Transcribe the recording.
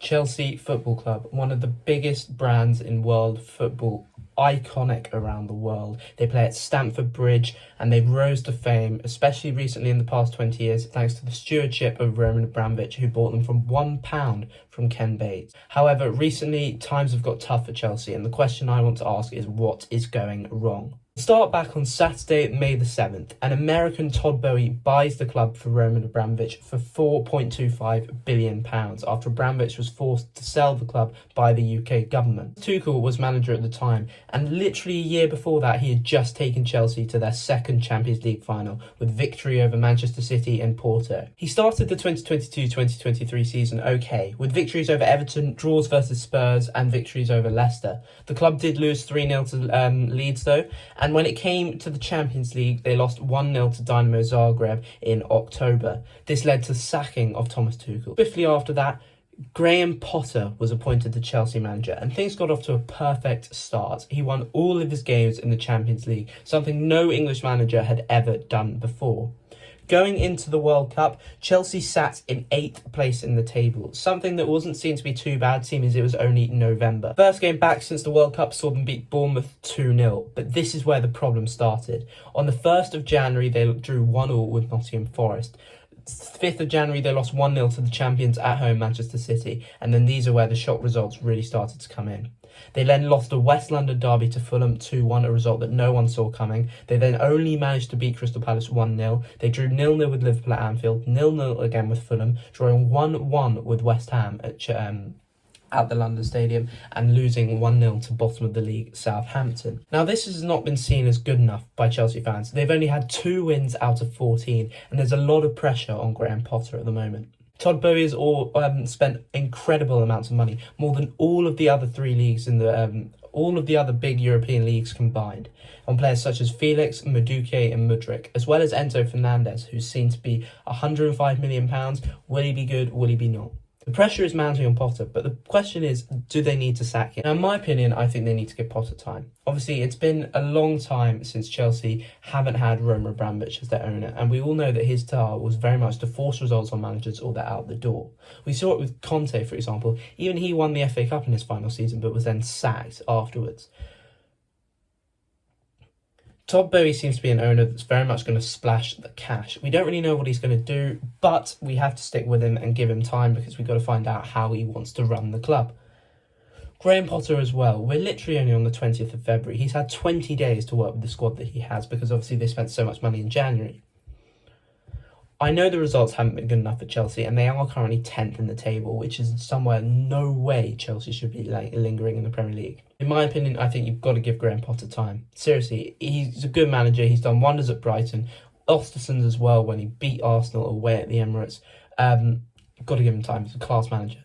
Chelsea Football Club, one of the biggest brands in world football, iconic around the world. They play at Stamford Bridge and they've rose to fame, especially recently in the past 20 years, thanks to the stewardship of Roman Abramovich, who bought them from £1 from Ken Bates. However, recently times have got tough for Chelsea, and the question I want to ask is, what is going wrong? Start back on Saturday, May the 7th. An American Todd Boehly buys the club for Roman Abramovich for £4.25 billion after Abramovich was forced to sell the club by the UK government. Tuchel was manager at the time, and literally a year before that he had just taken Chelsea to their second Champions League final with victory over Manchester City and Porto. He started the 2022-2023 season okay, with victories over Everton, draws versus Spurs and victories over Leicester. The club did lose 3-0 to Leeds though, and when it came to the Champions League, they lost 1-0 to Dynamo Zagreb in October. This led to the sacking of Thomas Tuchel. Swiftly after that, Graham Potter was appointed the Chelsea manager, and things got off to a perfect start. He won all of his games in the Champions League, something no English manager had ever done before. Going into the World Cup, Chelsea sat in 8th place in the table, something that wasn't seen to be too bad, seeing as it was only November. First game back since the World Cup saw them beat Bournemouth 2-0, but this is where the problem started. On the 1st of January, they drew 1-1 with Nottingham Forest. 5th of January, they lost 1-0 to the champions at home, Manchester City, and then these are where the shock results really started to come in. They then lost a West London derby to Fulham 2-1, a result that no one saw coming. They then only managed to beat Crystal Palace 1-0. They drew 0-0 with Liverpool at Anfield, 0-0 again with Fulham, drawing 1-1 with West Ham at the London Stadium, and losing 1-0 to bottom of the league Southampton. Now, this has not been seen as good enough by Chelsea fans. They've only had 2 wins out of 14, and there's a lot of pressure on Graham Potter at the moment. Todd Boehly has spent incredible amounts of money, more than all of the other 3 leagues in the all of the other big European leagues combined, on players such as Felix, Madueke and Mudryk, as well as Enzo Fernandez, who's seen to be £105 million. Will he be good? Will he be not? The pressure is mounting on Potter, but the question is, do they need to sack him? Now, in my opinion, I think they need to give Potter time. Obviously, it's been a long time since Chelsea haven't had Roman Abramovich as their owner, and we all know that his style was very much to force results on managers or they're out the door. We saw it with Conte, for example. Even he won the FA Cup in his final season, but was then sacked afterwards. Todd Boehly seems to be an owner that's very much going to splash the cash. We don't really know what he's going to do, but we have to stick with him and give him time because we've got to find out how he wants to run the club. Graham Potter as well. We're literally only on the 20th of February. He's had 20 days to work with the squad that he has because obviously they spent so much money in January. I know the results haven't been good enough for Chelsea, and they are currently 10th in the table, which is somewhere no way Chelsea should be lingering in the Premier League. In my opinion, I think you've got to give Graham Potter time. Seriously, he's a good manager. He's done wonders at Brighton. Ostersund as well when he beat Arsenal away at the Emirates. Got to give him time. He's a class manager.